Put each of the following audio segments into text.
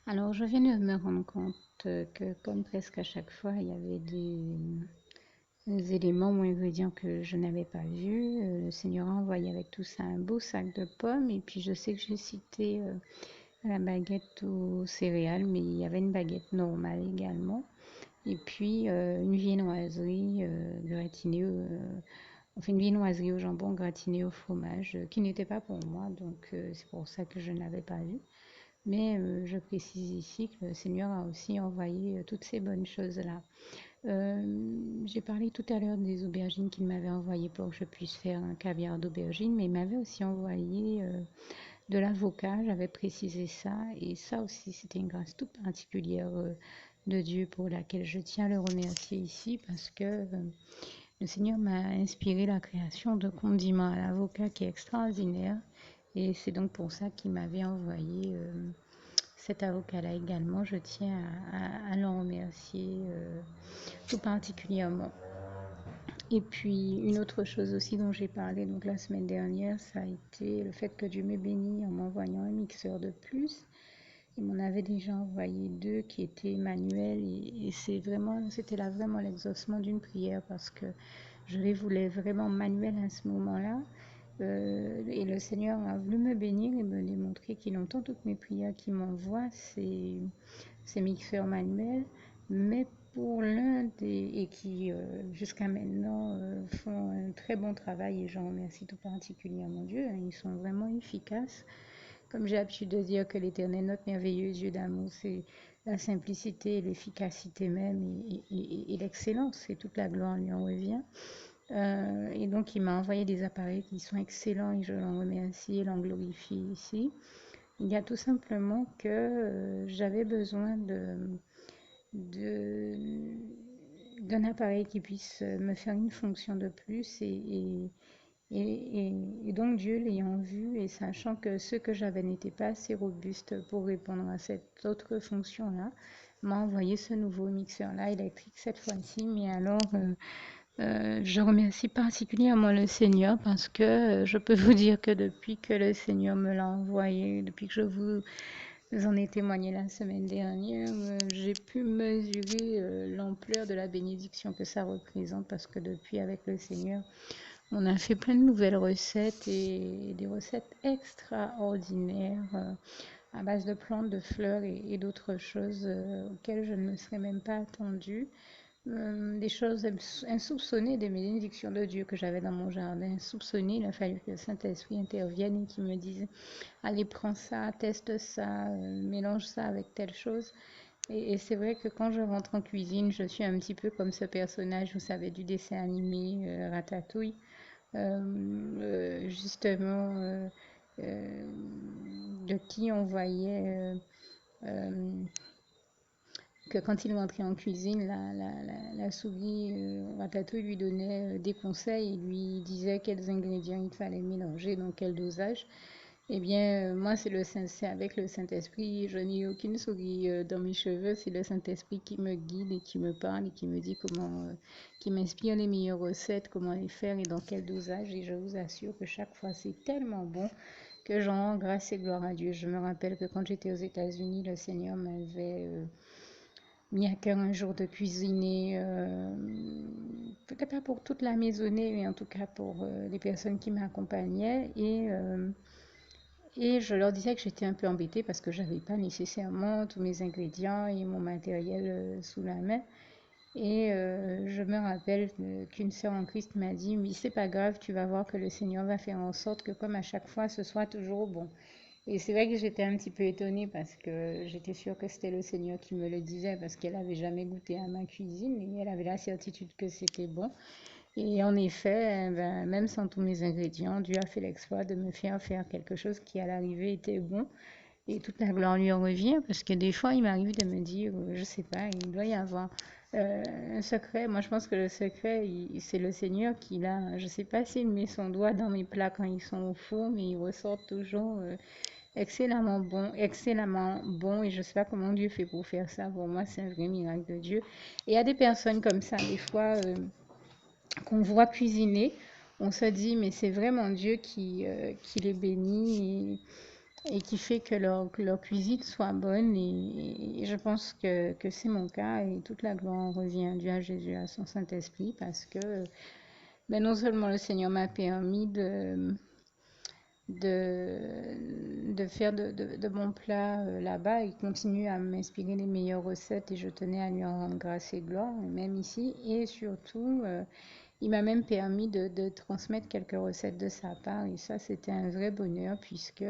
Alors, je viens de me rendre compte que, comme presque à chaque fois, il y avait des éléments ou ingrédients que je n'avais pas vus. Le Seigneur a envoyé avec tout ça un beau sac de pommes. Et puis, je sais que j'ai cité la baguette aux céréales, mais il y avait une baguette normale également. Et puis, une viennoiserie gratinée, enfin, une viennoiserie au jambon gratinée au fromage, qui n'était pas pour moi. Donc, c'est pour ça que je n'avais pas vu. Mais je précise ici que le Seigneur a aussi envoyé toutes ces bonnes choses-là. J'ai parlé tout à l'heure des aubergines qu'il m'avait envoyées pour que je puisse faire un caviar d'aubergine, mais il m'avait aussi envoyé de l'avocat, j'avais précisé ça, et ça aussi c'était une grâce toute particulière de Dieu pour laquelle je tiens à le remercier ici parce que le Seigneur m'a inspiré la création de condiments à l'avocat qui est extraordinaire, et c'est donc pour ça qu'il m'avait envoyé cet avocat-là également, je tiens à l'en remercier tout particulièrement. Et puis, une autre chose aussi dont j'ai parlé donc la semaine dernière, ça a été le fait que Dieu m'ait béni en m'envoyant un mixeur de plus. Il m'en avait déjà envoyé deux qui étaient manuels et c'était là vraiment l'exaucement d'une prière parce que je les voulais vraiment manuels à ce moment-là. Et le Seigneur a voulu me bénir et me démontrer qu'il entend toutes mes prières, qu'il m'envoie ces mixeurs manuels, mais pour l'un des, et qui jusqu'à maintenant font un très bon travail et j'en remercie tout particulièrement Dieu, hein, ils sont vraiment efficaces. Comme j'ai l'habitude de dire que l'Éternel, notre merveilleux Dieu d'amour, c'est la simplicité, l'efficacité même et l'excellence, et toute la gloire lui en revient. Et donc, il m'a envoyé des appareils qui sont excellents et je l'en remercie et l'en glorifie ici. Il y a tout simplement que j'avais besoin de, d'un appareil qui puisse me faire une fonction de plus et donc Dieu l'ayant vu et sachant que ceux que j'avais n'étaient pas assez robustes pour répondre à cette autre fonction-là, m'a envoyé ce nouveau mixeur-là électrique cette fois-ci. Mais alors, je remercie particulièrement le Seigneur parce que je peux vous dire que depuis que le Seigneur me l'a envoyé, depuis que je vous en ai témoigné la semaine dernière, j'ai pu mesurer l'ampleur de la bénédiction que ça représente parce que depuis avec le Seigneur, on a fait plein de nouvelles recettes et des recettes extraordinaires à base de plantes, de fleurs et d'autres choses auxquelles je ne me serais même pas attendue. Des choses insoupçonnées, des bénédictions de Dieu que j'avais dans mon jardin, insoupçonnées. Il a fallu que le Saint-Esprit intervienne et qu'il me dise, allez, prends ça, teste ça, mélange ça avec telle chose. Et c'est vrai que quand je rentre en cuisine, je suis un petit peu comme ce personnage, vous savez, du dessin animé Ratatouille. Justement, euh, de qui on voyait que quand il rentrait en cuisine, la souris Ratatouille lui donnait des conseils et lui disait quels ingrédients il fallait mélanger, dans quel dosage. Eh bien, moi, c'est avec le Saint-Esprit. Je n'ai aucune souris dans mes cheveux. C'est le Saint-Esprit qui me guide et qui me parle et qui me dit qui m'inspire les meilleures recettes, comment les faire et dans quel dosage. Et je vous assure que chaque fois, c'est tellement bon que j'en rends grâce et gloire à Dieu. Je me rappelle que quand j'étais aux États-Unis, le Seigneur m'avait mis à cœur un jour de cuisiner, peut-être pas pour toute la maisonnée, mais en tout cas pour les personnes qui m'accompagnaient. Et je leur disais que j'étais un peu embêtée parce que je n'avais pas nécessairement tous mes ingrédients et mon matériel sous la main. Et je me rappelle qu'une sœur en Christ m'a dit, mais c'est pas grave, tu vas voir que le Seigneur va faire en sorte que comme à chaque fois, ce soit toujours bon. Et c'est vrai que j'étais un petit peu étonnée parce que j'étais sûre que c'était le Seigneur qui me le disait parce qu'elle n'avait jamais goûté à ma cuisine et elle avait la certitude que c'était bon. Et en effet, ben, même sans tous mes ingrédients, Dieu a fait l'exploit de me faire faire quelque chose qui à l'arrivée était bon. Et toute la gloire lui en revient parce que des fois, il m'arrive de me dire, je sais pas, il doit y avoir un secret. Moi, je pense que le secret, c'est le Seigneur qui l'a. Je sais pas s'il met son doigt dans mes plats quand ils sont au four, mais ils ressortent toujours excellemment bon. Et je sais pas comment Dieu fait pour faire ça. Pour moi, c'est un vrai miracle de Dieu. Et il y a des personnes comme ça, des fois, qu'on voit cuisiner. On se dit, mais c'est vraiment Dieu qui les bénit. et qui fait que leur cuisine soit bonne. Et je pense que c'est mon cas et toute la gloire revient à Dieu, à Jésus, à son Saint-Esprit parce que ben, non seulement le Seigneur m'a permis de faire de bons plats là-bas. Il continue à m'inspirer les meilleures recettes et je tenais à lui en rendre grâce et gloire, même ici. Et surtout, il m'a même permis de transmettre quelques recettes de sa part. Et ça, c'était un vrai bonheur puisque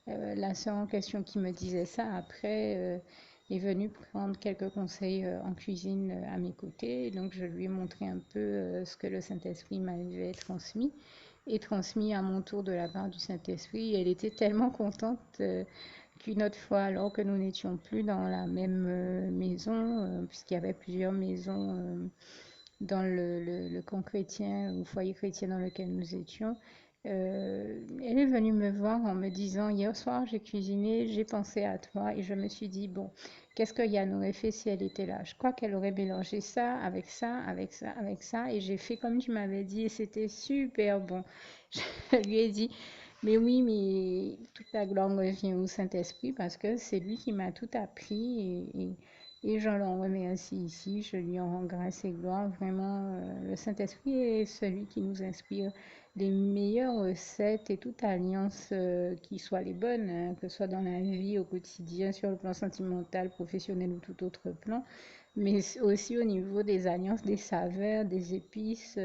la sœur en question qui me disait ça, après, est venue prendre quelques conseils en cuisine à mes côtés. Donc, je lui ai montré un peu ce que le Saint-Esprit m'avait transmis et transmis à mon tour de la part du Saint-Esprit. Elle était tellement contente qu'une autre fois, alors que nous n'étions plus dans la même maison, puisqu'il y avait plusieurs maisons dans le camp chrétien ou foyer chrétien dans lequel nous étions, elle est venue me voir en me disant, hier soir j'ai cuisiné, j'ai pensé à toi et je me suis dit, bon, qu'est-ce que Yann aurait fait si elle était là? Je crois qu'elle aurait mélangé ça avec ça, avec ça, avec ça et j'ai fait comme tu m'avais dit et c'était super bon. Je lui ai dit, mais oui, mais toute la gloire revient au Saint-Esprit parce que c'est lui qui m'a tout appris et je l'en remercie ici. Je lui en rends grâce et gloire. Vraiment, le Saint-Esprit est celui qui nous inspire les meilleures recettes et toute alliance qui soit les bonnes, hein, que ce soit dans la vie au quotidien, sur le plan sentimental, professionnel ou tout autre plan, mais aussi au niveau des alliances, des saveurs, des épices,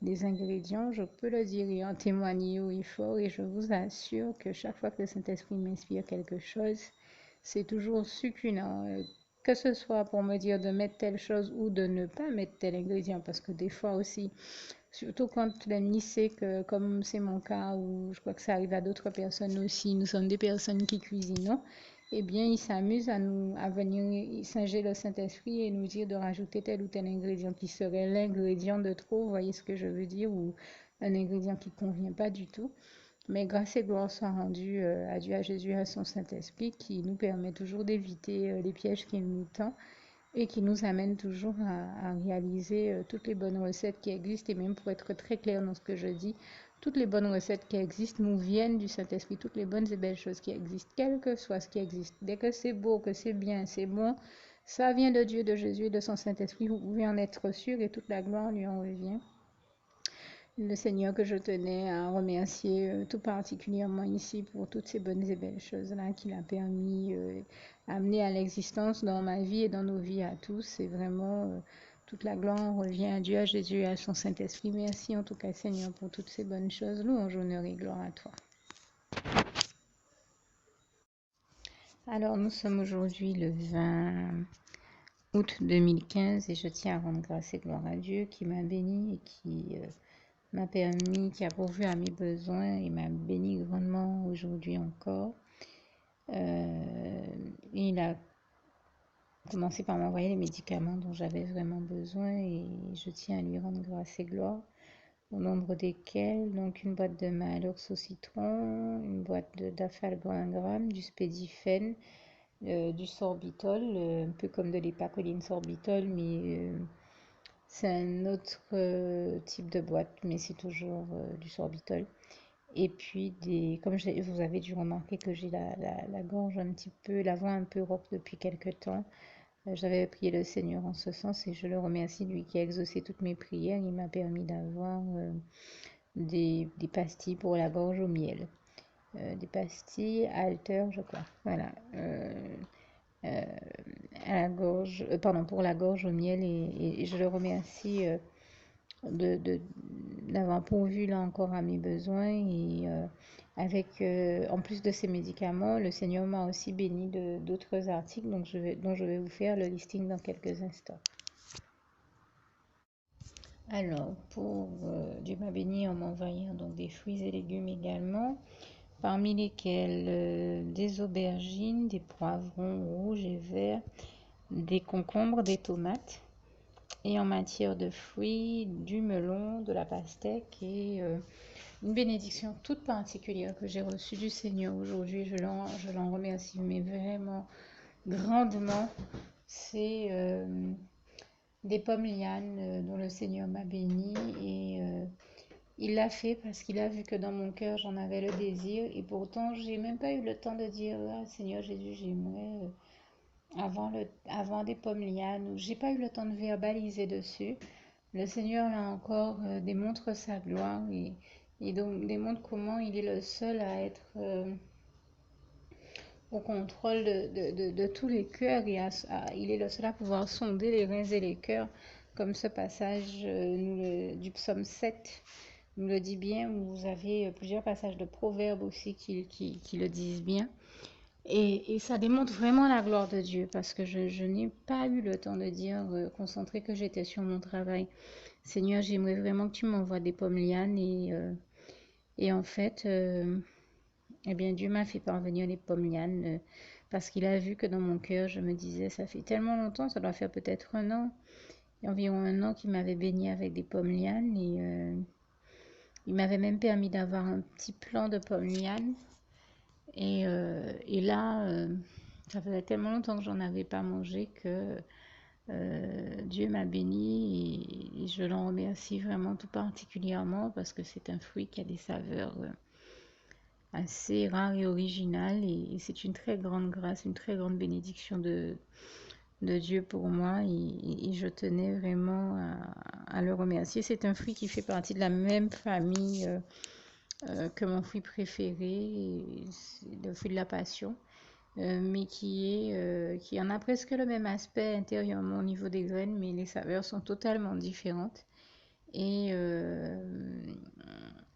des ingrédients. Je peux le dire et en témoigner haut et fort et je vous assure que chaque fois que le Saint-Esprit m'inspire quelque chose, c'est toujours succulent. Que ce soit pour me dire de mettre telle chose ou de ne pas mettre tel ingrédient, parce que des fois aussi, surtout quand l'ennemi sait que, comme c'est mon cas, ou je crois que ça arrive à d'autres personnes aussi, nous sommes des personnes qui cuisinons, eh bien, il s'amuse à venir singer le Saint-Esprit et nous dire de rajouter tel ou tel ingrédient qui serait l'ingrédient de trop, vous voyez ce que je veux dire, ou un ingrédient qui ne convient pas du tout. Mais grâce et gloire soient rendues à Dieu, à Jésus, à son Saint-Esprit, qui nous permet toujours d'éviter les pièges qu'il nous tend et qui nous amène toujours à réaliser toutes les bonnes recettes qui existent. Et même pour être très clair dans ce que je dis, toutes les bonnes recettes qui existent nous viennent du Saint-Esprit. Toutes les bonnes et belles choses qui existent, quel que soit ce qui existe. Dès que c'est beau, que c'est bien, c'est bon, ça vient de Dieu, de Jésus et de son Saint-Esprit. Vous pouvez en être sûr et toute la gloire lui en revient. Le Seigneur que je tenais à remercier tout particulièrement ici pour toutes ces bonnes et belles choses-là qu'il a permis d'amener à l'existence dans ma vie et dans nos vies à tous. Et vraiment, toute la gloire revient à Dieu, à Jésus et à son Saint-Esprit. Merci en tout cas, Seigneur, pour toutes ces bonnes choses. Louange, honneur et gloire à toi. Alors, nous sommes aujourd'hui le 20 août 2015 et je tiens à rendre grâce et gloire à Dieu qui m'a béni et qui m'a permis, qui a pourvu à mes besoins et m'a béni grandement aujourd'hui encore. Il a commencé par m'envoyer les médicaments dont j'avais vraiment besoin et je tiens à lui rendre grâce et gloire, au nombre desquels donc une boîte de Maalox au citron, une boîte d'Afalgan 1 gramme, du Spédifen, du sorbitol, un peu comme de l'épacoline sorbitol, mais c'est un autre type de boîte, mais c'est toujours du sorbitol. Et puis, comme vous avez dû remarquer que j'ai la gorge un petit peu, la voix un peu rauque depuis quelque temps. J'avais prié le Seigneur en ce sens et je le remercie, lui qui a exaucé toutes mes prières. Il m'a permis d'avoir des pastilles pour la gorge au miel. Des pastilles à Alter, je crois. Voilà. À la gorge, pardon, pour la gorge au miel et je le remercie d'avoir pourvu là encore à mes besoins et avec en plus de ces médicaments, le Seigneur m'a aussi béni d'autres articles dont je vais vous faire le listing dans quelques instants. Alors, pour Dieu m'a béni en m'envoyant donc des fruits et légumes également, parmi lesquels des aubergines, des poivrons rouges et verts, des concombres, des tomates. Et en matière de fruits, du melon, de la pastèque et une bénédiction toute particulière que j'ai reçue du Seigneur aujourd'hui. Je l'en remercie, mais vraiment grandement. C'est des pommes lianes dont le Seigneur m'a béni et Il l'a fait parce qu'il a vu que dans mon cœur, j'en avais le désir. Et pourtant, j'ai même pas eu le temps de dire, ah, Seigneur Jésus, j'aimerais avant des pommes lianes. J'ai pas eu le temps de verbaliser dessus. Le Seigneur, là encore, démontre sa gloire et donc démontre comment il est le seul à être au contrôle de tous les cœurs et il est le seul à pouvoir sonder les reins et les cœurs, comme ce passage du psaume 7 nous le dit bien. Vous avez plusieurs passages de Proverbes aussi qui le disent bien. Et ça démontre vraiment la gloire de Dieu parce que je n'ai pas eu le temps de dire, concentré que j'étais sur mon travail. Seigneur, j'aimerais vraiment que tu m'envoies des pommes lianes et en fait, eh bien, Dieu m'a fait parvenir les pommes lianes parce qu'il a vu que dans mon cœur, je me disais, ça fait tellement longtemps, ça doit faire peut-être un an, environ un an qu'il m'avait béni avec des pommes lianes et il m'avait même permis d'avoir un petit plant de pommes lianes. Et là, ça faisait tellement longtemps que j'en avais pas mangé que Dieu m'a béni et je l'en remercie vraiment tout particulièrement parce que c'est un fruit qui a des saveurs assez rares et originales et c'est une très grande grâce, une très grande bénédiction de Dieu pour moi et je tenais vraiment à le remercier. C'est un fruit qui fait partie de la même famille que mon fruit préféré, le fruit de la passion. Mais qui en a presque le même aspect intérieurement au niveau des graines, mais les saveurs sont totalement différentes. Et, euh,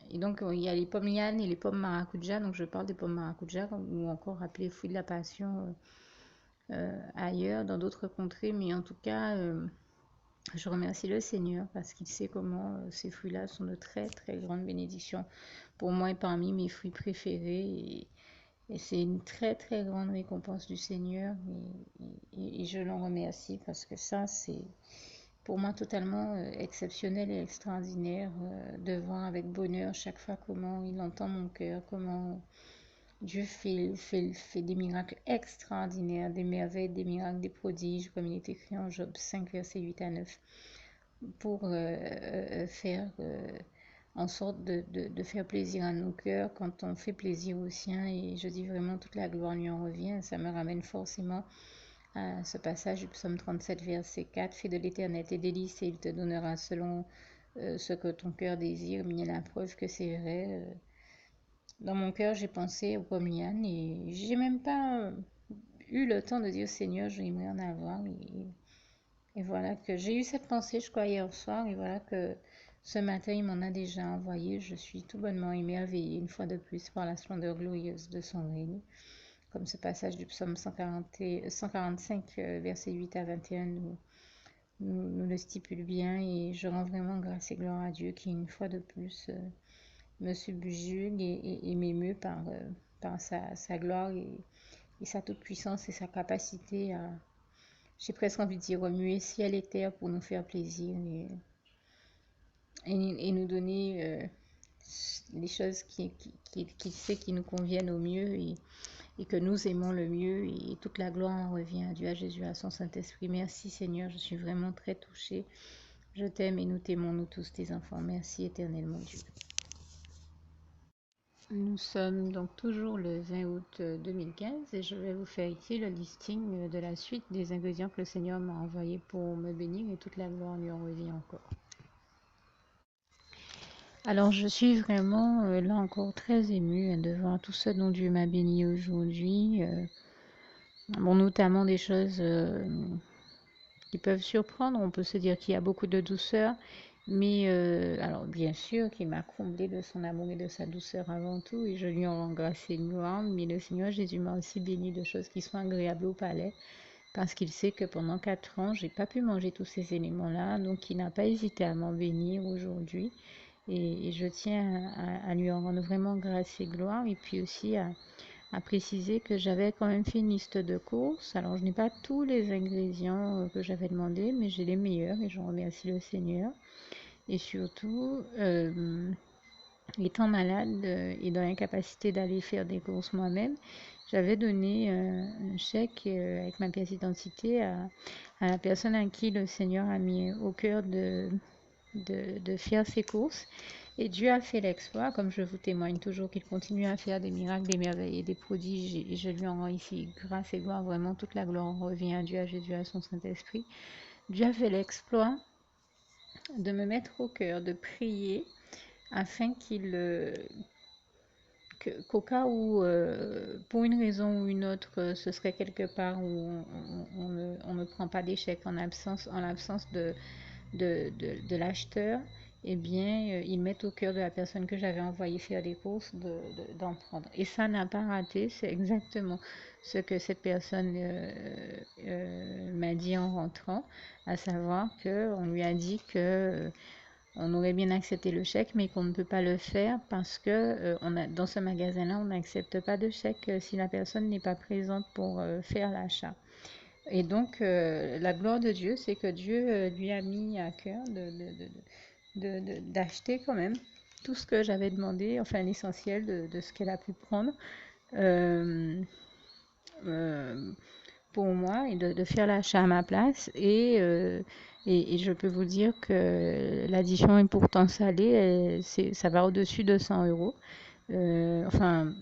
et donc, il y a les pommes lianes et les pommes maracuja. Donc, je parle des pommes maracuja, ou encore appelées fruits de la passion ailleurs, dans d'autres contrées. Mais en tout cas, je remercie le Seigneur parce qu'il sait comment ces fruits-là sont de très, très grandes bénédictions pour moi et parmi mes fruits préférés. Et c'est une très très grande récompense du Seigneur et je l'en remercie parce que ça c'est pour moi totalement exceptionnel et extraordinaire de voir avec bonheur chaque fois comment il entend mon cœur, comment Dieu fait des miracles extraordinaires, des merveilles, des miracles, des prodiges, comme il est écrit en Job 5, versets 8 à 9, pour faire en sorte de faire plaisir à nos cœurs quand on fait plaisir aux siens. Et je dis vraiment toute la gloire lui en revient. Ça me ramène forcément à ce passage du psaume 37, verset 4. Fais de l'éternel tes délices et il te donnera selon ce que ton cœur désire. Mais il y a la preuve que c'est vrai. Dans mon cœur, j'ai pensé aux pommes lianes et j'ai même pas eu le temps de dire Seigneur, j'aimerais en avoir. Et voilà que j'ai eu cette pensée, je crois, hier soir, et voilà que ce matin, il m'en a déjà envoyé. Je suis tout bonnement émerveillée, une fois de plus, par la splendeur glorieuse de son règne. Comme ce passage du psaume 145, versets 8 à 21, nous le stipule bien. Et je rends vraiment grâce et gloire à Dieu qui, une fois de plus, me subjugue et m'émeut par sa gloire et sa toute-puissance et sa capacité à, j'ai presque envie de dire, remuer ciel et terre pour nous faire plaisir et nous donner les choses qui sait qui nous conviennent au mieux et que nous aimons le mieux. Et toute la gloire en revient à Dieu, à Jésus, à son Saint-Esprit. Merci Seigneur, je suis vraiment très touchée. Je t'aime et nous t'aimons, nous tous tes enfants. Merci éternellement Dieu. Nous sommes donc toujours le 20 août 2015 et je vais vous faire ici le listing de la suite des ingrédients que le Seigneur m'a envoyés pour me bénir et toute la gloire lui en revient encore. Alors je suis vraiment là encore très émue devant tout ce dont Dieu m'a béni aujourd'hui. Bon, notamment des choses qui peuvent surprendre. On peut se dire qu'il y a beaucoup de douceur, mais alors bien sûr qu'il m'a comblé de son amour et de sa douceur avant tout, et je lui en rends grâce et gloire. Mais le Seigneur Jésus m'a aussi béni de choses qui sont agréables au palais, parce qu'il sait que pendant 4 ans, j'ai pas pu manger tous ces éléments-là, donc il n'a pas hésité à m'en bénir aujourd'hui. Et je tiens à lui en rendre vraiment grâce et gloire, et puis aussi à préciser que j'avais quand même fait une liste de courses. Alors, je n'ai pas tous les ingrédients que j'avais demandé, mais j'ai les meilleurs et j'en remercie le Seigneur. Et surtout, étant malade et dans l'incapacité d'aller faire des courses moi-même, j'avais donné un chèque avec ma pièce d'identité à la personne à qui le Seigneur a mis au cœur de faire ses courses. Et Dieu a fait l'exploit, comme je vous témoigne toujours qu'il continue à faire des miracles, des merveilles et des prodiges. Et je lui en rends ici grâce et gloire. Vraiment, toute la gloire revient à Dieu, à Jésus, à son Saint-Esprit. Dieu a fait l'exploit de me mettre au cœur de prier afin qu'au cas où, pour une raison ou une autre, ce serait quelque part où on ne prend pas d'échec en l'absence de l'acheteur, eh bien, ils mettent au cœur de la personne que j'avais envoyé faire des courses d'en prendre. Et ça n'a pas raté, c'est exactement ce que cette personne m'a dit en rentrant, à savoir qu'on lui a dit que on aurait bien accepté le chèque, mais qu'on ne peut pas le faire parce que dans ce magasin-là, on n'accepte pas de chèque si la personne n'est pas présente pour faire l'achat. Et donc, la gloire de Dieu, c'est que Dieu lui a mis à cœur d'acheter quand même tout ce que j'avais demandé, enfin l'essentiel de ce qu'elle a pu prendre euh, euh, pour moi et de faire l'achat à ma place. Et je peux vous dire que l'addition est pourtant salée, ça va au-dessus de 100 euros. Enfin,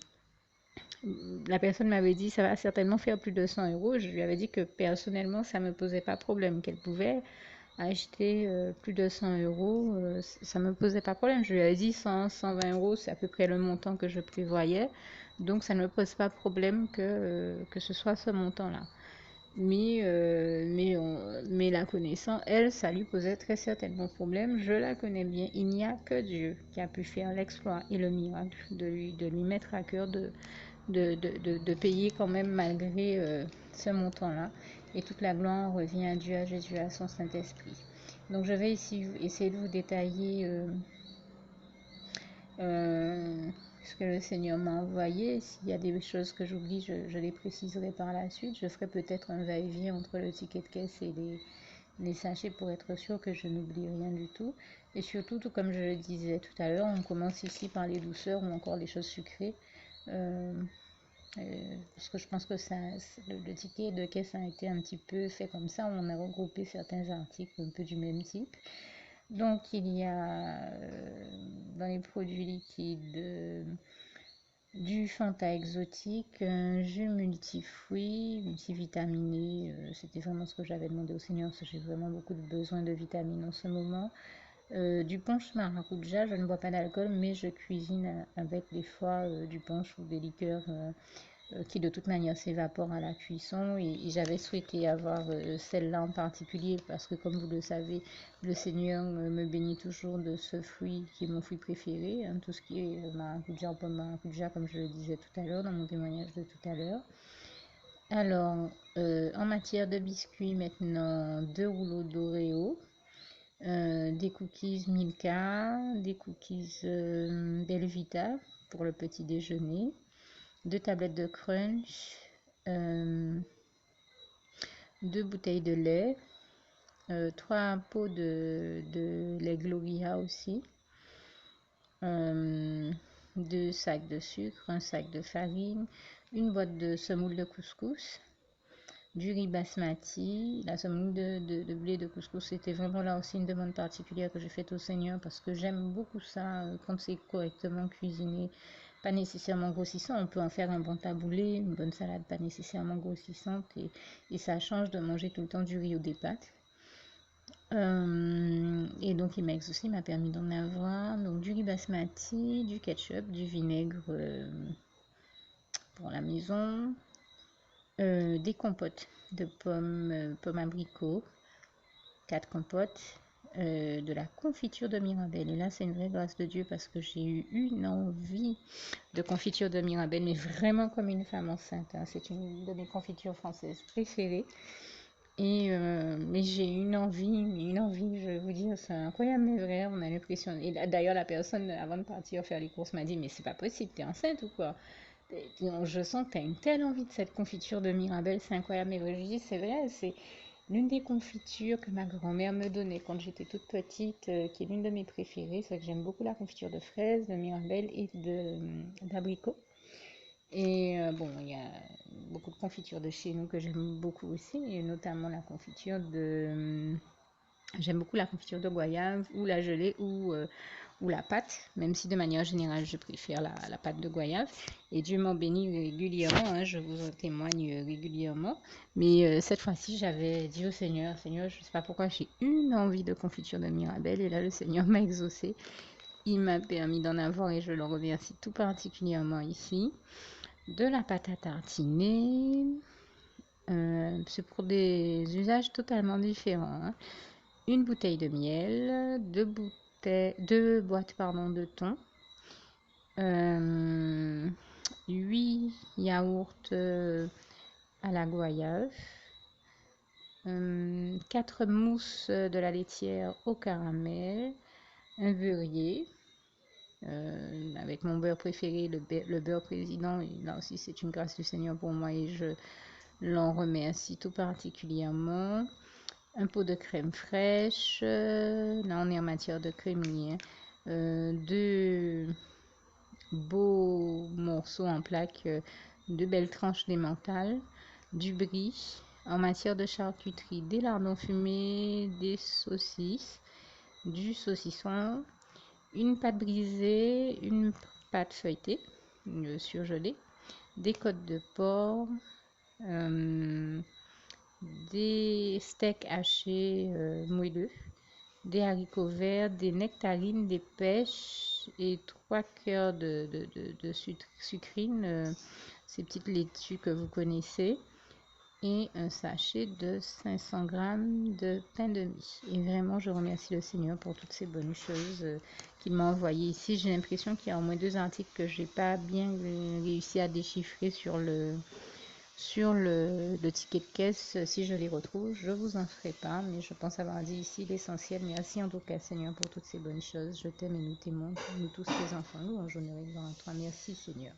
la personne m'avait dit ça va certainement faire plus de 100 euros. Je lui avais dit que personnellement, ça ne me posait pas problème, qu'elle pouvait acheter plus de 100 euros, ça ne me posait pas problème. Je lui avais dit 100, 120 euros, c'est à peu près le montant que je prévoyais. Donc ça ne me pose pas problème que ce soit ce montant-là. Mais la connaissant, elle, ça lui posait très certainement problème. Je la connais bien. Il n'y a que Dieu qui a pu faire l'exploit et le miracle de lui mettre à cœur de payer quand même malgré ce montant-là. Et toute la gloire revient à Dieu, à Jésus, à son Saint-Esprit. Donc je vais ici essayer de vous détailler ce que le Seigneur m'a envoyé. S'il y a des choses que j'oublie, je les préciserai par la suite. Je ferai peut-être un va-et-vient entre le ticket de caisse et les sachets pour être sûr que je n'oublie rien du tout. Et surtout, tout comme je le disais tout à l'heure, on commence ici par les douceurs ou encore les choses sucrées. Parce que je pense que le ticket de caisse a été un petit peu fait comme ça. On a regroupé certains articles un peu du même type. Donc il y a dans les produits liquides du Fanta exotique, un jus multifruits, multivitaminé. C'était vraiment ce que j'avais demandé au Seigneur, parce que j'ai vraiment beaucoup de besoin de vitamines en ce moment. Du punch maracuja, je ne bois pas d'alcool, mais je cuisine avec des fois du punch ou des liqueurs qui de toute manière s'évapore à la cuisson, et j'avais souhaité avoir celle-là en particulier parce que comme vous le savez, le Seigneur me bénit toujours de ce fruit qui est mon fruit préféré, hein, tout ce qui est maracuja, pomme maracuja, comme je le disais tout à l'heure dans mon témoignage de tout à l'heure. Alors, en matière de biscuits, maintenant, 2 rouleaux d'Oreo, des cookies Milka, des cookies Belvita pour le petit déjeuner, 2 tablettes de crunch, 2 bouteilles de lait, 3 pots de lait Gloria aussi, 2 sacs de sucre, un sac de farine, une boîte de semoule de couscous, du riz basmati. La semoule de blé de couscous, c'était vraiment là aussi une demande particulière que j'ai faite au Seigneur parce que j'aime beaucoup ça quand c'est correctement cuisiné, pas nécessairement grossissant. On peut en faire un bon taboulé, une bonne salade pas nécessairement grossissante, et ça change de manger tout le temps du riz ou des pâtes. Et donc il m'a permis d'en avoir donc du riz basmati, du ketchup, du vinaigre pour la maison, des compotes de pommes abricots, 4 compotes, de la confiture de Mirabelle. Et là, c'est une vraie grâce de Dieu parce que j'ai eu une envie de confiture de Mirabelle, mais vraiment comme une femme enceinte, hein. C'est une de mes confitures françaises préférées. Mais j'ai une envie, je vais vous dire, c'est incroyable, mais vrai, on a l'impression. Et d'ailleurs, la personne, avant de partir faire les courses, m'a dit, mais c'est pas possible, t'es enceinte ou quoi? Je sens que tu as une telle envie de cette confiture de Mirabelle, c'est incroyable. Mais je dis, c'est vrai, c'est l'une des confitures que ma grand-mère me donnait quand j'étais toute petite, qui est l'une de mes préférées. C'est que j'aime beaucoup la confiture de fraises, de Mirabelle et d'abricot. Et bon, il y a beaucoup de confitures de chez nous que j'aime beaucoup aussi, et notamment la confiture de... J'aime beaucoup la confiture de goyave ou la gelée ou ou la pâte, même si de manière générale je préfère la pâte de goyave. Et Dieu m'en bénit régulièrement, hein, je vous en témoigne régulièrement. Mais cette fois-ci, j'avais dit au Seigneur, Seigneur, je ne sais pas pourquoi j'ai une envie de confiture de Mirabelle. Et là, le Seigneur m'a exaucé. Il m'a permis d'en avoir et je le remercie tout particulièrement ici. De la pâte à tartiner, c'est pour des usages totalement différents, hein. Une bouteille de miel, deux boîtes de thon, 8 yaourts à la goyave, 4 mousses de la laitière au caramel, un beurrier, avec mon beurre préféré, le beurre président. Et là aussi, c'est une grâce du Seigneur pour moi et je l'en remercie tout particulièrement. Un pot de crème fraîche, là on est en matière de crémerie, hein. Deux beaux morceaux en plaques, de belles tranches d'emmental, du brie. En matière de charcuterie, des lardons fumés, des saucisses, du saucisson, une pâte brisée, une pâte feuilletée, surgelée, des côtes de porc, des steaks hachés moelleux, des haricots verts, des nectarines, des pêches et 3 cœurs de sucrine, ces petites laitues que vous connaissez, et un sachet de 500 grammes de pain de mie. Et vraiment, je remercie le Seigneur pour toutes ces bonnes choses qu'il m'a envoyées ici. J'ai l'impression qu'il y a au moins 2 articles que je n'ai pas bien réussi à déchiffrer sur le ticket de caisse. Si je les retrouve, je vous en ferai pas, mais je pense avoir dit ici l'essentiel. Merci en tout cas, Seigneur, pour toutes ces bonnes choses. Je t'aime et nous t'aimons, nous tous tes enfants. Nous, en journée gloire à toi. Merci, Seigneur.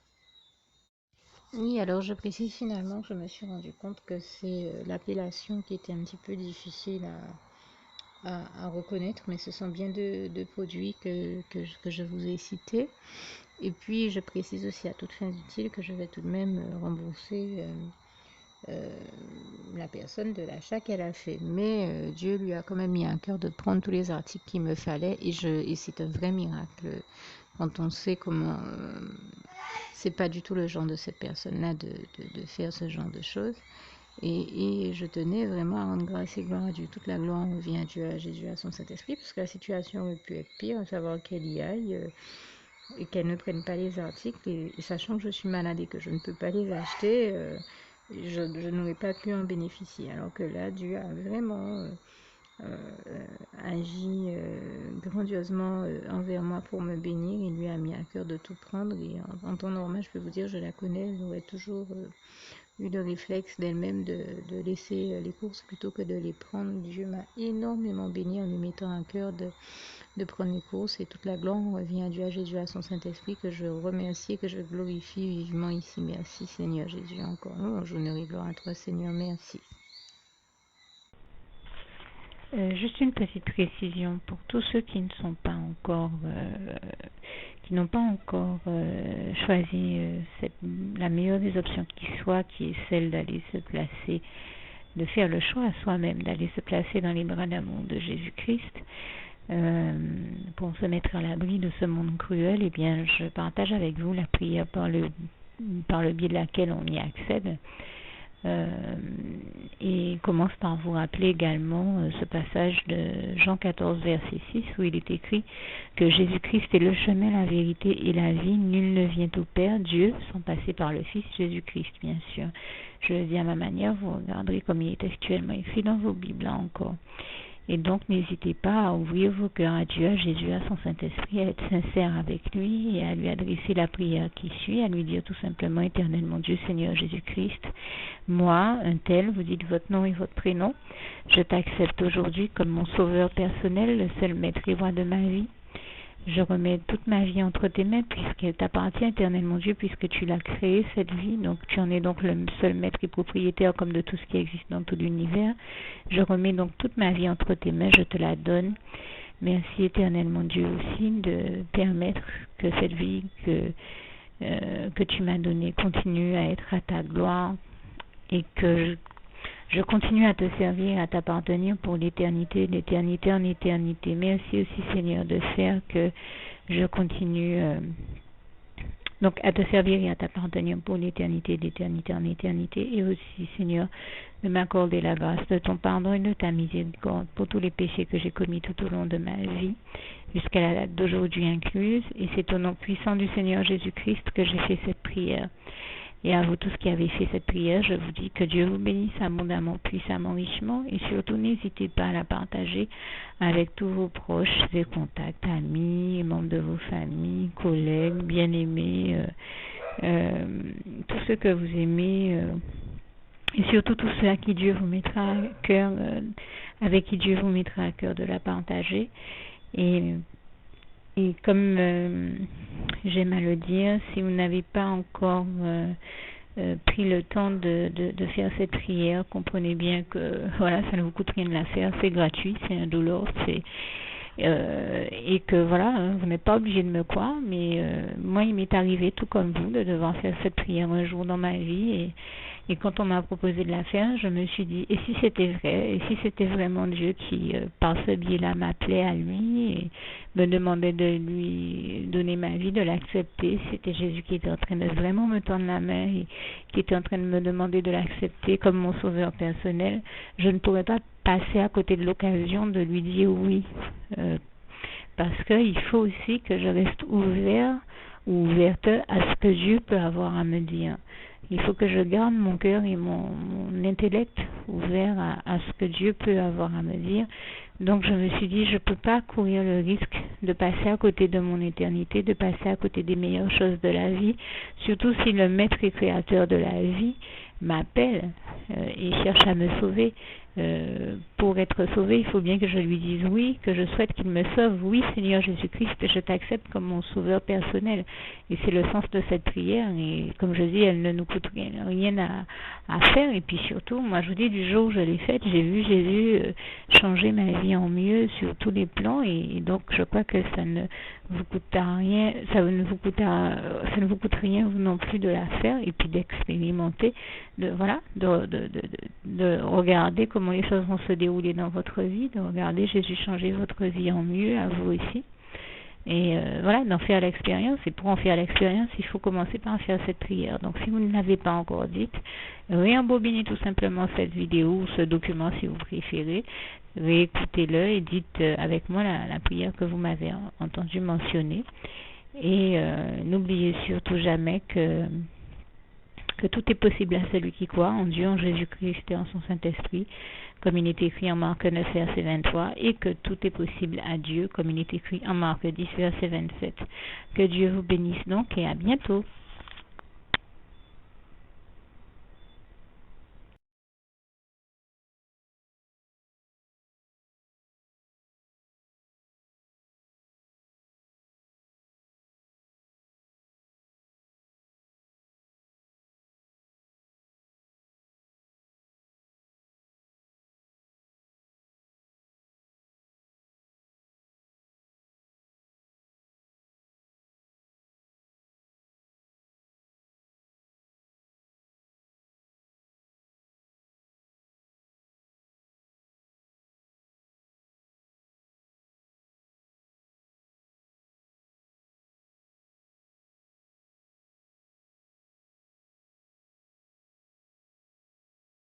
Oui, alors je précise finalement que je me suis rendu compte que c'est l'appellation qui était un petit peu difficile à reconnaître, mais ce sont bien deux produits que je vous ai cités. Et puis je précise aussi à toutes fins utiles que je vais tout de même rembourser la personne de l'achat qu'elle a fait. Mais Dieu lui a quand même mis à cœur de prendre tous les articles qu'il me fallait et c'est un vrai miracle quand on sait comment... c'est pas du tout le genre de cette personne-là de faire ce genre de choses. Et je tenais vraiment à rendre grâce et gloire à Dieu. Toute la gloire revient à Dieu, à Jésus, à son Saint-Esprit, parce que la situation aurait pu être pire, à savoir qu'elle y aille et qu'elle ne prenne pas les articles. Et sachant que je suis malade et que je ne peux pas les acheter, je n'aurais pas pu en bénéficier. Alors que là, Dieu a vraiment agi grandiosement envers moi pour me bénir. Il lui a mis à cœur de tout prendre. Et en temps normal, je peux vous dire, je la connais, elle aurait toujours eu le réflexe d'elle-même de laisser les courses plutôt que de les prendre. Dieu m'a énormément béni en lui mettant à cœur de prendre les courses, et toute la gloire revient à Dieu, à Jésus, à son Saint-Esprit, que je remercie et que je glorifie vivement ici. Merci Seigneur Jésus, encore nous, je ne gloire à toi Seigneur, merci. Juste une petite précision pour tous ceux qui ne sont pas encore, qui n'ont pas encore choisi la meilleure des options qui soit, qui est celle d'aller se placer, de faire le choix à soi-même, d'aller se placer dans les bras d'amour de Jésus-Christ, pour se mettre à l'abri de ce monde cruel. Eh bien, je partage avec vous la prière par le biais de laquelle on y accède. Et commence par vous rappeler également ce passage de Jean 14 verset 6 où il est écrit que Jésus-Christ est le chemin, la vérité et la vie. Nul ne vient au Père, Dieu, sans passer par le Fils Jésus-Christ, bien sûr. Je le dis à ma manière, vous regarderez comme il est textuellement écrit dans vos Bibles là encore. Et donc, n'hésitez pas à ouvrir vos cœurs à Dieu, à Jésus, à son Saint-Esprit, à être sincère avec lui et à lui adresser la prière qui suit, à lui dire tout simplement, Éternel mon Dieu, Seigneur Jésus-Christ, moi, un tel, vous dites votre nom et votre prénom, je t'accepte aujourd'hui comme mon sauveur personnel, le seul maître et roi de ma vie. Je remets toute ma vie entre tes mains puisqu'elle t'appartient, Éternel mon Dieu, puisque tu l'as créée, cette vie. Donc tu en es donc le seul maître et propriétaire comme de tout ce qui existe dans tout l'univers. Je remets donc toute ma vie entre tes mains, je te la donne. Merci, Éternel mon Dieu, aussi de permettre que cette vie que tu m'as donnée continue à être à ta gloire et que je continue à te servir, à t'appartenir pour l'éternité, d'éternité en éternité. Merci aussi, Seigneur, de faire que je continue donc à te servir et à t'appartenir pour l'éternité, d'éternité en éternité, et aussi, Seigneur, de m'accorder la grâce de ton pardon et de ta miséricorde pour tous les péchés que j'ai commis tout au long de ma vie, jusqu'à la date d'aujourd'hui incluse, et c'est au nom puissant du Seigneur Jésus-Christ que j'ai fait cette prière. Et à vous tous qui avez fait cette prière, je vous dis que Dieu vous bénisse abondamment, puissamment, richement, et surtout n'hésitez pas à la partager avec tous vos proches et contacts, amis, membres de vos familles, collègues, bien-aimés, tous ceux que vous aimez, et surtout tous ceux à qui Dieu vous mettra à cœur, avec qui Dieu vous mettra à cœur de la partager. Et comme j'aime à le dire, si vous n'avez pas encore pris le temps de faire cette prière, comprenez bien que voilà, ça ne vous coûte rien de la faire, c'est gratuit, c'est indolore, et que voilà, vous n'êtes pas obligé de me croire, mais moi il m'est arrivé tout comme vous de devoir faire cette prière un jour dans ma vie, et quand on m'a proposé de la faire, je me suis dit, et si c'était vrai, et si c'était vraiment Dieu qui, par ce biais-là, m'appelait à lui et me demandait de lui donner ma vie, de l'accepter, c'était Jésus qui était en train de vraiment me tendre la main et qui était en train de me demander de l'accepter comme mon sauveur personnel, je ne pourrais pas passer à côté de l'occasion de lui dire oui, parce qu'il faut aussi que je reste ouvert ou ouverte à ce que Dieu peut avoir à me dire. Il faut que je garde mon cœur et mon intellect ouvert à ce que Dieu peut avoir à me dire. Donc je me suis dit, je ne peux pas courir le risque de passer à côté de mon éternité, de passer à côté des meilleures choses de la vie, surtout si le maître et créateur de la vie m'appelle et cherche à me sauver. Pour être sauvé, il faut bien que je lui dise oui, que je souhaite qu'il me sauve. Oui, Seigneur Jésus-Christ, je t'accepte comme mon sauveur personnel. Et c'est le sens de cette prière. Et comme je dis, elle ne nous coûte rien à faire. Et puis surtout, moi je vous dis, du jour où je l'ai faite, j'ai vu Jésus changer ma vie en mieux sur tous les plans. Et donc je crois que ça ne vous coûtera rien, ça ne vous coûte rien vous non plus de la faire et puis d'expérimenter, de regarder comment les choses vont se dérouler dans votre vie, de regarder Jésus changer votre vie en mieux, à vous aussi. Et voilà, d'en faire l'expérience. Et pour en faire l'expérience, il faut commencer par faire cette prière. Donc si vous ne l'avez pas encore dite, réembobinez tout simplement cette vidéo ou ce document si vous préférez, réécoutez-le et dites avec moi la prière que vous m'avez entendu mentionner. Et n'oubliez surtout jamais que tout est possible à celui qui croit en Dieu, en Jésus-Christ et en son Saint-Esprit, comme il est écrit en Marc 9, verset 23, et que tout est possible à Dieu, comme il est écrit en Marc 10, verset 27. Que Dieu vous bénisse donc et à bientôt.